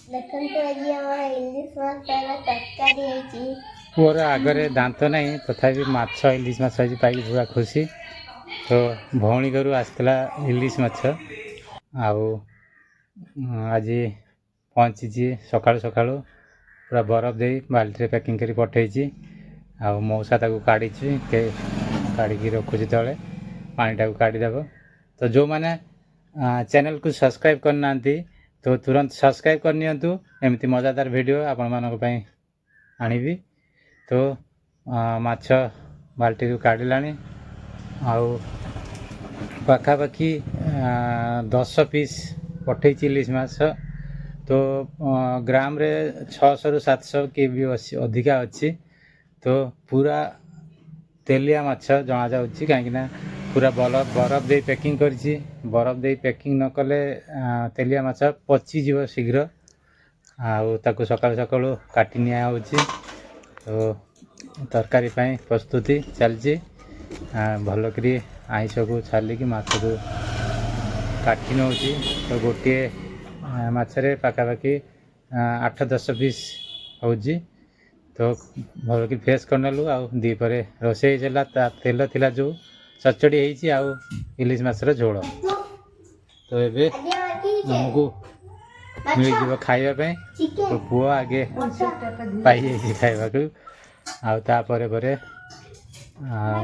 ଦେଖନ୍ତୁ ଆଜି ଆମର ଇଲିଶ ମାଛର ତରକାରୀ ହେଇଛି। ପୁଅର ଆଗରେ ଦାନ୍ତ ନାହିଁ ତଥାପି ମାଛ ଇଲିଶ ମାଛ ଆଜି ପାଇକି ପୁରା ଖୁସି। ତ ଭଉଣୀ ଘରୁ ଆସିଥିଲା ଇଲିଶ ମାଛ ଆଉ ଆଜି ପହଞ୍ଚିଛି ସକାଳୁ ସକାଳୁ ପୁରା ବରଫ ଦେଇ ବାଲ୍ଟିରେ ପ୍ୟାକିଂ କରି ପଠାଇଛି। ଆଉ ମଉସା ତାକୁ କାଢ଼ିଛି କାଢ଼ିକି ରଖୁଛି ତଳେ ପାଣିଟାକୁ କାଢ଼ିଦେବ। ତ ଯେଉଁମାନେ ଚ୍ୟାନେଲକୁ ସବସ୍କ୍ରାଇବ୍ କରିନାହାନ୍ତି ତ ତୁରନ୍ତ ସବସ୍କ୍ରାଇବ୍ କରିନିଅନ୍ତୁ। ଏମିତି ମଜାଦାର ଭିଡ଼ିଓ ଆପଣମାନଙ୍କ ପାଇଁ ଆଣିବି। ତ ମାଛ ବାଲ୍ଟିରୁ କାଢ଼ିଲାଣି ଆଉ ପାଖାପାଖି 10 ପିସ୍ ପଠାଇଛି ଇଲିଶ ମାଛ। ତ ଗ୍ରାମରେ 600ରୁ 700 କି ବି ଅଧିକା ଅଛି। ତ ପୁରା ତେଲିଆ ମାଛ ଜଣାଯାଉଛି କାହିଁକିନା ପୁରା ବରଫ ଦେଇ ପ୍ୟାକିଂ କରିଛି। ବରଫ ଦେଇ ପ୍ୟାକିଂ ନ କଲେ ତେଲିଆ ମାଛ ପଚିଯିବ ଶୀଘ୍ର। ଆଉ ତାକୁ ସକାଳୁ ସକାଳୁ କାଟି ନିଆହେଉଛି। ତ ତରକାରୀ ପାଇଁ ପ୍ରସ୍ତୁତି ଚାଲିଛି। ଭଲକରି ଆଇଁଷକୁ ଛାଡ଼ିକି ମାଛକୁ କାଟି ନେଉଛି। ତ ଗୋଟିଏ ମାଛରେ ପାଖାପାଖି 8-10 ପିସ୍ ହେଉଛି। ତ ଭଲକି ଫ୍ରେଶ୍ କରିନେଲୁ। ଆଉ ଦ୍ୱିପହରେ ରୋଷେଇ ହେଇଥିଲା ତା ତେଲ ଥିଲା ଯେଉଁ ଚଚଡ଼ି ହେଇଛି ଆଉ ଇଲିଶ ମାଛର ଝୋଳ। ତ ଏବେ ଆମକୁ ମିଳିଯିବ ଖାଇବା ପାଇଁ। ତ ପୁଅ ଆଗେ ପାଇଯାଇଛି ଖାଇବାକୁ ଆଉ ତାପରେ ପରେ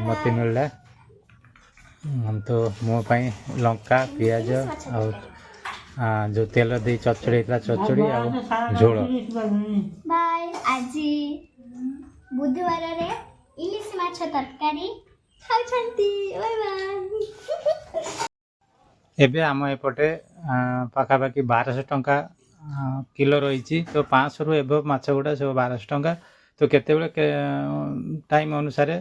ମୋତେ ମିଳିଲା। ତ ମୋ ପାଇଁ ଲଙ୍କା ପିଆଜ ଆଉ ଯେଉଁ ତେଲ ଦେଇ ଚଚଡ଼ି ହେଇଥିଲା ଚଚଡ଼ି ଆଉ ଝୋଳ। ବାଏ। ଆଜି ବୁଧବାରରେ ଇଲିଶ ମାଛ ତରକାରୀ ଖାଉଛନ୍ତି। Bye bye. ଏବେ ଆମ ଏପଟେ ପାଖାପାଖି 1200 ଟଙ୍କା କିଲୋ ରହିଛି। ତ 500ରୁ ଏଭବ ମାଛ ଗୁଡ଼ା ସବୁ 1200 ଟଙ୍କା। ତ କେତେବେଳେ ଟାଇମ୍ ଅନୁସାରେ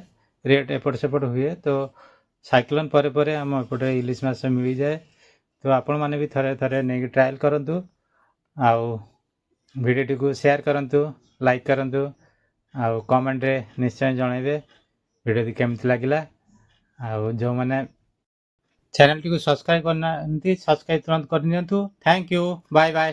ରେଟ୍ ଏପଟ ସେପଟ ହୁଏ। ତ ସାଇକ୍ଲୋନ୍ ପରେ ପରେ ଆମ ଏପଟେ ଇଲିଶ ମାଛ ମିଳିଯାଏ। ତ ଆପଣମାନେ ବି ଥରେ ଥରେ ନେଇକି ଟ୍ରାଏଲ୍ କରନ୍ତୁ ଆଉ ଭିଡ଼ିଓଟିକୁ ସେୟାର କରନ୍ତୁ, ଲାଇକ୍ କରନ୍ତୁ ଆଉ କମେଣ୍ଟରେ ନିଶ୍ଚୟ ଜଣାଇବେ ଭିଡ଼ିଓଟି କେମିତି ଲାଗିଲା। ଆଉ ଯେଉଁମାନେ ଚ୍ୟାନେଲଟିକୁ ସବସ୍କ୍ରାଇବ୍ କରିନାହାନ୍ତି ସବସ୍କ୍ରାଇବ୍ ତୁରନ୍ତ କରିନିଅନ୍ତୁ। Thank you. Bye bye.